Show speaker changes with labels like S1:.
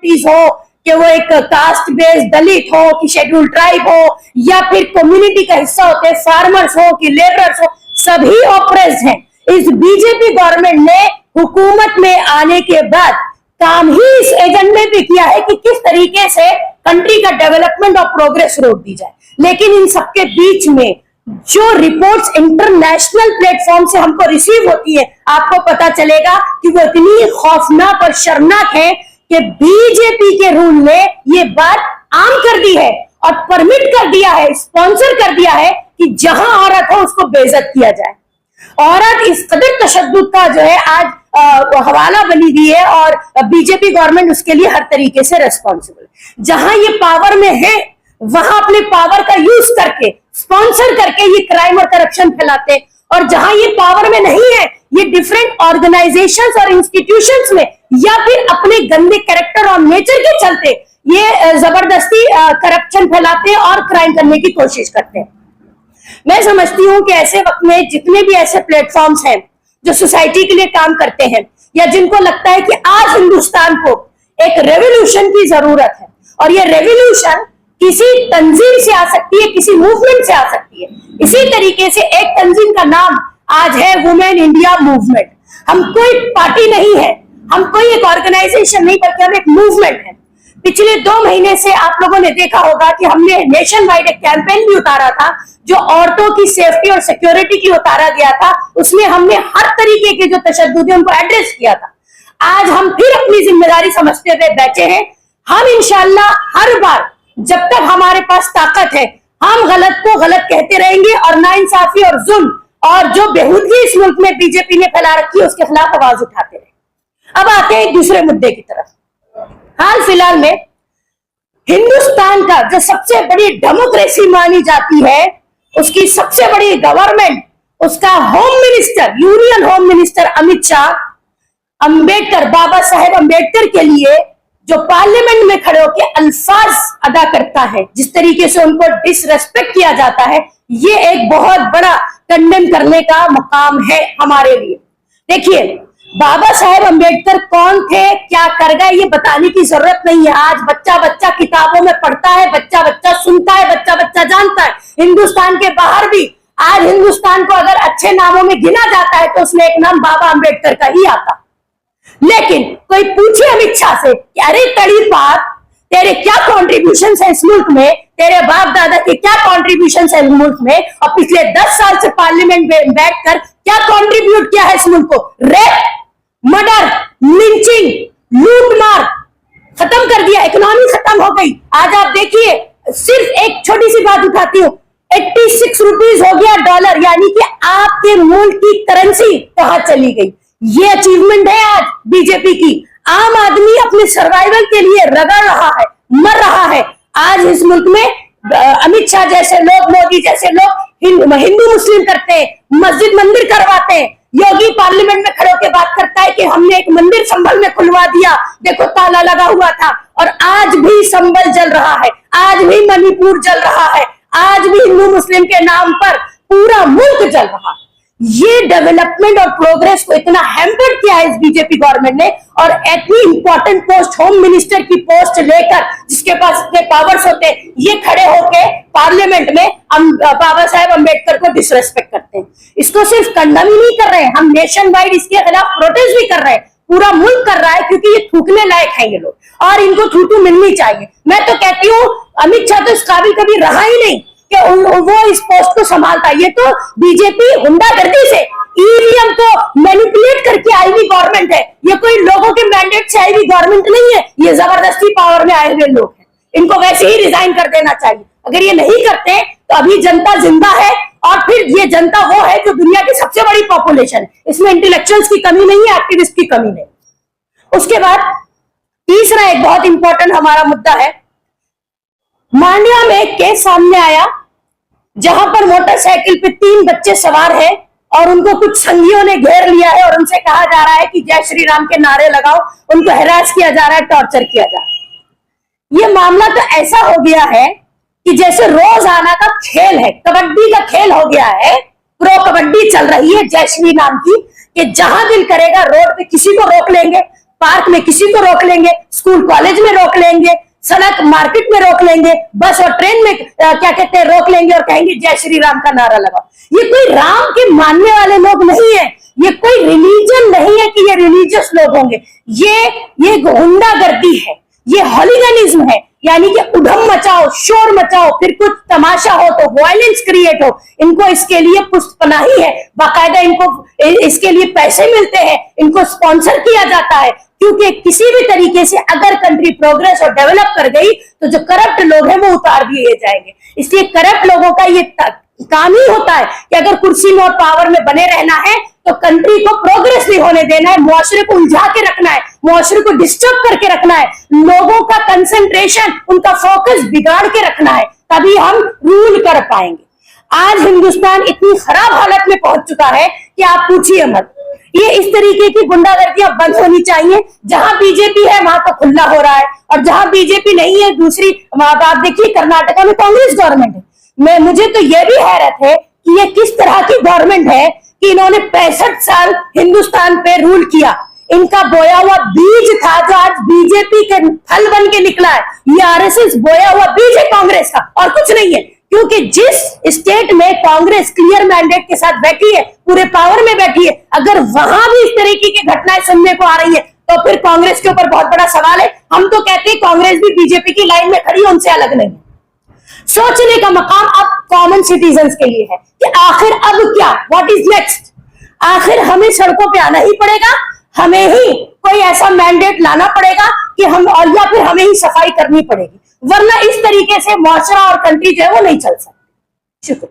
S1: हो, कि वो एक कास्ट बेस्ड दलित हो, कि शेड्यूल ट्राइब हो, या फिर कम्युनिटी का हिस्सा होते हैं, फार्मर्स हो कि लेबरर्स हो, सभी ऑप्रेस्ड हैं। इस बीजेपी गवर्नमेंट ने हुकूमत में आने के बाद काम ही इस एजेंडे पे किया है कि किस तरीके से कंट्री का डेवलपमेंट और प्रोग्रेस रोक दी जाए। लेकिन इन सबके बीच में जो रिपोर्ट्स इंटरनेशनल प्लेटफॉर्म से हमको रिसीव होती है, आपको पता चलेगा कि वो इतनी खौफनाक और शर्मनाक है कि बीजेपी के रूल ने ये बात आम कर दी है और परमिट कर दिया है, स्पॉन्सर कर दिया है कि जहां औरत हो उसको बेइज्जत किया जाए। औरत इस कदर तशद्दुद का जो है आज हवाला बनी हुई है और बीजेपी गवर्नमेंट उसके लिए हर तरीके से रेस्पॉन्सिबल है। जहां ये पावर में है वहां अपने पावर का यूज करके स्पॉन्सर करके ये क्राइम और करप्शन फैलाते हैं, और जहां ये पावर में नहीं है ये डिफरेंट ऑर्गेनाइजेशंस और इंस्टीट्यूशंस में या फिर अपने गंदे कैरेक्टर और नेचर के चलते ये जबरदस्ती करप्शन फैलाते हैं और क्राइम करने की कोशिश करते हैं। मैं समझती हूं कि ऐसे वक्त में जितने भी ऐसे प्लेटफॉर्म्स हैं जो सोसाइटी के लिए काम करते हैं, या जिनको लगता है कि आज हिंदुस्तान को एक रेवोल्यूशन की जरूरत है, और ये रेवोल्यूशन किसी तंजीम से आ सकती है, किसी मूवमेंट से आ सकती है। इसी तरीके से एक तंजीम का नाम आज है वुमेन इंडिया मूवमेंट। हम कोई पार्टी नहीं है, हम कोई एक ऑर्गेनाइजेशन नहीं, बल्कि हम एक मूवमेंट है। पिछले 2 महीने से आप लोगों ने देखा होगा कि हमने नेशन वाइड एक कैंपेन भी उतारा था जो औरतों की सेफ्टी और सिक्योरिटी की उतारा गया था। उसमें हमने हर तरीके के जो तशद्दुद है उनको एड्रेस किया था। आज हम फिर अपनी जिम्मेदारी समझते हुए बैठे हैं। हम इंशाल्लाह हर बार जब तक हमारे पास ताकत है हम गलत को गलत कहते रहेंगे और नाइंसाफी और जुल्म और जो बेहूदगी इस मुल्क में बीजेपी ने फैला रखी है उसके खिलाफ आवाज उठाते रहे। अब आते हैं एक दूसरे मुद्दे की तरफ। हाल फिलहाल में हिंदुस्तान का जो सबसे बड़ी डेमोक्रेसी मानी जाती है, उसकी सबसे बड़ी गवर्नमेंट, उसका home minister, union home minister Amit Shah Ambedkar, Baba Saheb Ambedkar के लिए जो पार्लियामेंट में खड़े होकर अल्फाज अदा करता है, जिस तरीके से उनको डिसरेस्पेक्ट किया जाता है, ये एक बहुत बड़ा कंडेम करने का मकाम है हमारे लिए। देखिए, बाबा साहेब अंबेडकर कौन थे, क्या कर गए, ये बताने की जरूरत नहीं है। आज बच्चा बच्चा किताबों में पढ़ता है, बच्चा बच्चा सुनता है, बच्चा बच्चा जानता है। हिंदुस्तान के बाहर भी आज हिंदुस्तान को अगर अच्छे नामों में गिना जाता है तो उसमें एक नाम बाबा अंबेडकर का ही आता। लेकिन कोई पूछे अमित शाह से कि अरे तड़ी पात, तेरे क्या कॉन्ट्रीब्यूशन है इस मुल्क में, तेरे बाप दादा के क्या कॉन्ट्रीब्यूशन है इस मुल्क में, और पिछले 10 साल से पार्लियामेंट में बैठकर क्या कॉन्ट्रीब्यूट किया है इस मुल्क को। रेप, मर्डर, लिंचिंग, लूटमार खत्म कर दिया, इकोनॉमी खत्म हो गई। आज आप देखिए, सिर्फ एक छोटी सी बात उठाती हूँ, 86 रुपीज हो गया डॉलर, यानी कि आपके मुल्क की करेंसी कहां चली गई। ये अचीवमेंट है आज बीजेपी की। आम आदमी अपने सर्वाइवल के लिए रगड़ रहा है, मर रहा है। आज इस मुल्क में अमित शाह जैसे लोग, मोदी जैसे लोग हिंदू मुस्लिम करते हैं, मस्जिद मंदिर करवाते हैं। योगी पार्लियामेंट में खड़े होकर बात करता है कि हमने एक मंदिर संभल में खुलवा दिया, देखो ताला लगा हुआ था, और आज भी संभल जल रहा है, आज भी मणिपुर जल रहा है, आज भी हिंदू मुस्लिम के नाम पर पूरा मुल्क जल रहा है। ये डेवलपमेंट और प्रोग्रेस को इतना हैम्पर किया है इस बीजेपी गवर्नमेंट ने, और इतनी इंपॉर्टेंट पोस्ट, होम मिनिस्टर की पोस्ट लेकर, जिसके पास इतने पावर्स होते हैं, ये खड़े होके पार्लियामेंट में हम बाबा साहेब अंबेडकर को डिसरेस्पेक्ट करते हैं। इसको सिर्फ कंडम ही नहीं कर रहे हैं, हम नेशन वाइड इसके खिलाफ प्रोटेस्ट भी कर रहे हैं, पूरा मुल्क कर रहा है, क्योंकि ये थूकने लायक है ये लोग, और इनको थूथू मिलनी चाहिए। मैं तो कहती हूँ अमित शाह तो इस काबिल कभी रहा ही नहीं कि वो इस पोस्ट को संभालता। ये तो बीजेपी गुंडागर्दी से ईवीएम को मैनिपुलेट करके आई हुई गवर्नमेंट है। ये कोई लोगों के मैंडेट से आई हुई गवर्नमेंट नहीं है, ये जबरदस्ती पावर में आए हुए लोग हैं। इनको वैसे ही रिजाइन कर देना चाहिए। अगर ये नहीं करते तो अभी जनता जिंदा है, और फिर ये जनता वो है जो दुनिया की सबसे बड़ी पॉपुलेशन है। इसमें इंटेलेक्चुअल्स की कमी नहीं है, एक्टिविस्ट की कमी नहीं। उसके बाद तीसरा एक बहुत इंपॉर्टेंट हमारा मुद्दा है। मांड्या में एक केस सामने आया जहां पर मोटरसाइकिल पे 3 बच्चे सवार हैं और उनको कुछ संगियों ने घेर लिया है और उनसे कहा जा रहा है कि जय श्री राम के नारे लगाओ। उनको हैरास किया जा रहा है, टॉर्चर किया जा रहा है। ये मामला तो ऐसा हो गया है कि जैसे रोजाना का खेल है, कबड्डी का खेल हो गया है। प्रो कबड्डी चल रही है जय श्री राम की, कि जहां दिल करेगा रोड पे किसी को रोक लेंगे, पार्क में किसी को रोक लेंगे, स्कूल कॉलेज में रोक लेंगे, सड़क मार्केट में रोक लेंगे, बस और ट्रेन में क्या कहते हैं रोक लेंगे और कहेंगे जय श्री राम का नारा लगाओ। ये कोई राम के मानने वाले लोग नहीं है, ये कोई रिलीजन नहीं है कि ये रिलीजियस लोग होंगे। ये गुंडागर्दी है, ये हॉलीगनिज्म है, यानी कि उधम मचाओ, शोर मचाओ, फिर कुछ तमाशा हो तो वायलेंस क्रिएट हो। इनको इसके लिए पुष्टपनाही है, बाकायदा इनको इसके लिए पैसे मिलते हैं, इनको स्पॉन्सर किया जाता है, क्योंकि किसी भी तरीके से अगर कंट्री प्रोग्रेस और डेवलप कर गई तो जो करप्ट लोग हैं वो उतार दिए जाएंगे। इसलिए करप्ट लोगों का ये काम ही होता है कि अगर कुर्सी में और पावर में बने रहना है तो कंट्री को प्रोग्रेस नहीं होने देना है, मुआशरे को उलझा के रखना है, मुआशरे को डिस्टर्ब करके रखना है, लोगों का कंसंट्रेशन, उनका फोकस बिगाड़ के रखना है, तभी हम रूल कर पाएंगे। आज हिंदुस्तान इतनी खराब हालत में पहुंच चुका है कि आप पूछिए मत। ये इस तरीके की गुंडागर्दियां बंद होनी चाहिए। जहां बीजेपी है वहां तो खुला हो रहा है, और जहां बीजेपी नहीं है दूसरी, आप देखिए कर्नाटका में कांग्रेस गवर्नमेंट है। मुझे तो यह भी हैरत है कि ये किस तरह की गवर्नमेंट है कि इन्होंने 65 साल हिंदुस्तान पे रूल किया। इनका बोया हुआ बीज था जो आज बीजेपी के फल बन के निकला है। ये आरएसएस बोया हुआ बीज है कांग्रेस का, और कुछ नहीं है। क्योंकि जिस स्टेट में कांग्रेस क्लियर मैंडेट के साथ बैठी है, पूरे पावर में बैठी है, अगर वहां भी इस तरीके की घटनाएं सुनने को आ रही है तो फिर कांग्रेस के ऊपर बहुत बड़ा सवाल है। हम तो कहते हैं कांग्रेस भी बीजेपी की लाइन में खड़ी है, उनसे अलग नहीं। सोचने का मकाम अब कॉमन सिटीजन्स के लिए है कि आखिर अब क्या, व्हाट इज नेक्स्ट। आखिर हमें सड़कों पे आना ही पड़ेगा, हमें ही कोई ऐसा मैंडेट लाना पड़ेगा कि हम, और या फिर हमें ही सफाई करनी पड़ेगी, वरना इस तरीके से मुआशरा और कंट्री जो है वो नहीं चल सकती। शुक्रिया।